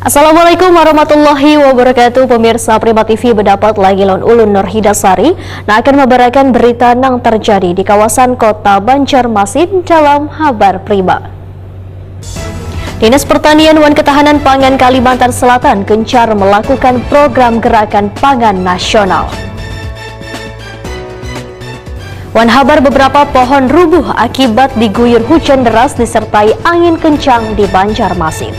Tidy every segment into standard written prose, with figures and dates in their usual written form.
Assalamualaikum warahmatullahi wabarakatuh. Pemirsa Prima TV mendapat lagi Lon Ulun Nurhidasari akan memberitakan berita yang terjadi di kawasan kota Banjarmasin dalam Habar Prima. Dinas Pertanian Wan Ketahanan Pangan Kalimantan Selatan gencar melakukan program gerakan pangan nasional. Wan Habar beberapa pohon rubuh akibat diguyur hujan deras disertai angin kencang di Banjarmasin.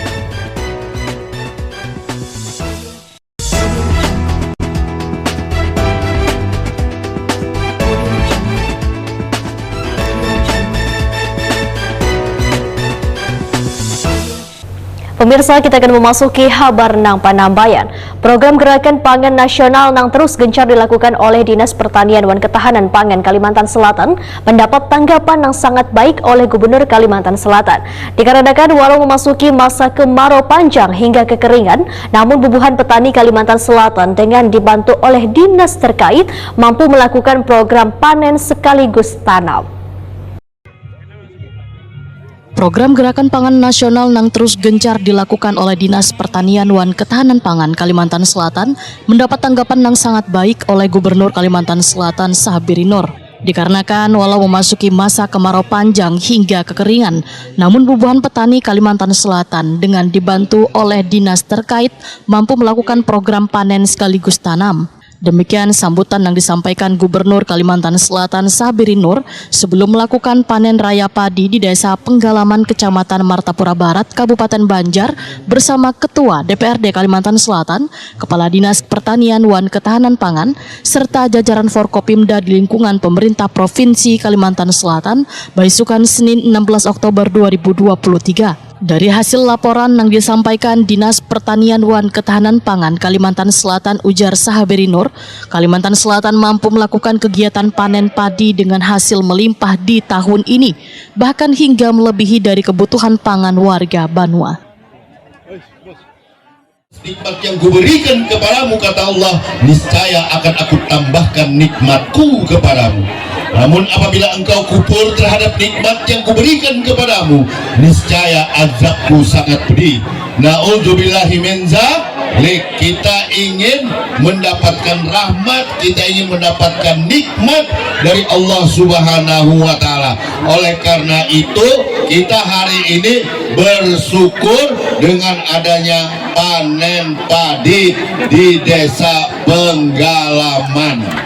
Pemirsa, kita akan memasuki Habar nang Panambayan. Program gerakan pangan nasional nang terus gencar dilakukan oleh Dinas Pertanian Wan Ketahanan Pangan Kalimantan Selatan mendapat tanggapan yang sangat baik oleh Gubernur Kalimantan Selatan. Dikarenakan walau memasuki masa kemarau panjang hingga kekeringan, namun bubuhan petani Kalimantan Selatan dengan dibantu oleh dinas terkait mampu melakukan program panen sekaligus tanam. Program Gerakan Pangan Nasional yang terus gencar dilakukan oleh Dinas Pertanian Wan Ketahanan Pangan Kalimantan Selatan mendapat tanggapan yang sangat baik oleh Gubernur Kalimantan Selatan Sahabiri Nur. Dikarenakan walau memasuki masa kemarau panjang hingga kekeringan, namun bubuhan petani Kalimantan Selatan dengan dibantu oleh dinas terkait mampu melakukan program panen sekaligus tanam. Demikian sambutan yang disampaikan Gubernur Kalimantan Selatan Sahabiri Nur sebelum melakukan panen raya padi di Desa Penggalaman Kecamatan Martapura Barat, Kabupaten Banjar bersama Ketua DPRD Kalimantan Selatan, Kepala Dinas Pertanian Wan Ketahanan Pangan, serta jajaran Forkopimda di lingkungan pemerintah Provinsi Kalimantan Selatan, Baisukan Senin 16 Oktober 2023. Dari hasil laporan yang disampaikan Dinas Pertanian Wan Ketahanan Pangan Kalimantan Selatan, ujar Sahabiri Nur, Kalimantan Selatan mampu melakukan kegiatan panen padi dengan hasil melimpah di tahun ini, bahkan hingga melebihi dari kebutuhan pangan warga Banua. Nikmat yang kuberikan kepadamu, kata Allah, niscaya akan aku tambahkan nikmatku kepadamu. Namun apabila engkau kufur terhadap nikmat yang kuberikan kepadamu, niscaya azabku sangat pedih. Na'udzubillahi min dzalik. Kita ingin mendapatkan rahmat, kita ingin mendapatkan nikmat dari Allah Subhanahu wa Ta'ala. Oleh karena itu, kita hari ini bersyukur dengan adanya panen padi di Desa Penggalaman.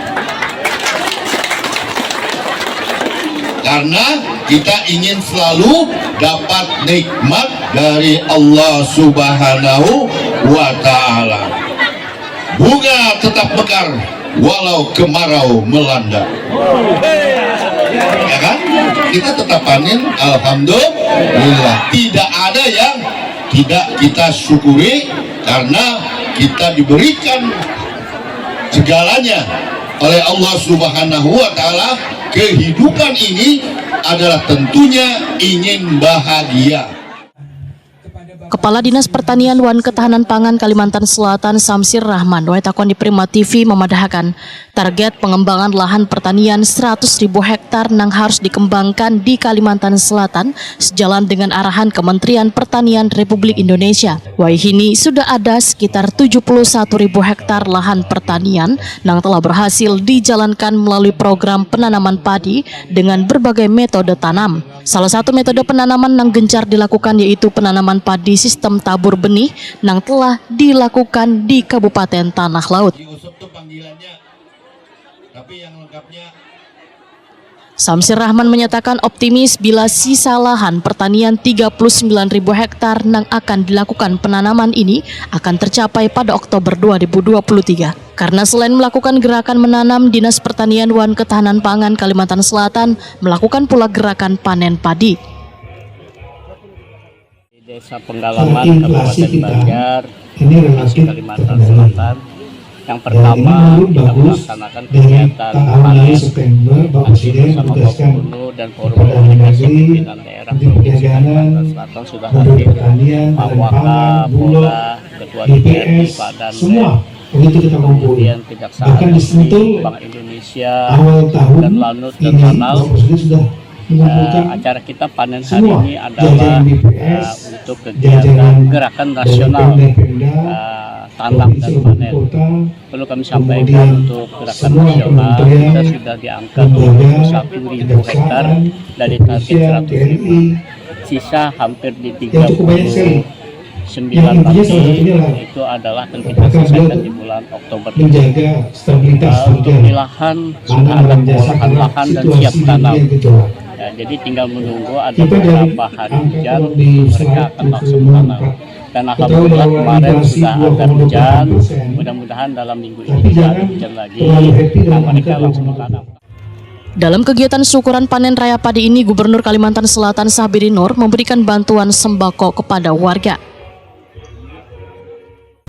Karena kita ingin selalu dapat nikmat dari Allah Subhanahu wa Ta'ala. Bunga tetap mekar walau kemarau melanda. Ya kan? Kita tetap panen, alhamdulillah. Tidak ada yang tidak kita syukuri karena kita diberikan segalanya oleh Allah Subhanahu wa Ta'ala. Kehidupan ini adalah tentunya ingin bahagia. Kepala Dinas Pertanian Wan Ketahanan Pangan Kalimantan Selatan Samsir Rahman Waitakon di Prima TV memadahkan target pengembangan lahan pertanian 100.000 hektar yang harus dikembangkan di Kalimantan Selatan sejalan dengan arahan Kementerian Pertanian Republik Indonesia. Waihini sudah ada sekitar 71.000 hektar lahan pertanian yang telah berhasil dijalankan melalui program penanaman padi dengan berbagai metode tanam. Salah satu metode penanaman yang gencar dilakukan yaitu penanaman padi sistem tabur benih yang telah dilakukan di Kabupaten Tanah Laut. Samsir Rahman menyatakan optimis bila sisa lahan pertanian 39.000 hektar yang akan dilakukan penanaman ini akan tercapai pada Oktober 2023. Karena selain melakukan gerakan menanam, Dinas Pertanian Wan Ketahanan Pangan Kalimantan Selatan melakukan pula gerakan panen padi. Desa Penggalaman, Kabupaten Banjar, Provinsi Kalimantan Selatan. Yang pertama, kita melaksanakan kegiatan panen bersama Gubernur dan Forum Komunikasi Pimpinan Daerah Provinsi Kalimantan Selatan sudah hadir, Pak Wakapolda, Ketua DPRD, Pak Danrem, kemudian Kejaksaan Negeri, Bank Indonesia, dan Lanut dan Lanal, acara kita panen hari semua ini adalah jajaran BPS, untuk kegiatan jajaran gerakan dari nasional Pemda, tanam dan Provinsi panen. Kota, Perlu kami sampaikan kemudian untuk gerakan semua nasional kementerian, kita sudah di angka lembaga, 21.000 hektar dari target kepolisian, 100.000, TNI, sisa hampir di yang cukup banyak sekali. 39 Yang intinya lagi, salah satunya lah, itu adalah akan kita apakah selesaikan beliau di bulan Oktober. menjaga stabilitas Untuk harga di lahan sudah tanah ada dan jasa pengolahan karena lahan dan situasi siap di tanam. dunia gejolak. Ya, jadi tinggal menunggu ada Kita dari beberapa hari angka hujan, kalau di mereka slide akan langsung 74, tanam. Dan kita tahu alhamdulillah bahwa kemarin inflasi sudah ada hujan, 2,28%. mudah-mudahan dalam minggu ini Tapi tidak ada jangan hujan lagi, terlalu happy nah dengan mereka angka langsung 2,28%. tanam. Dalam kegiatan syukuran panen raya padi ini, Gubernur Kalimantan Selatan Sabiri Nur memberikan bantuan sembako kepada warga.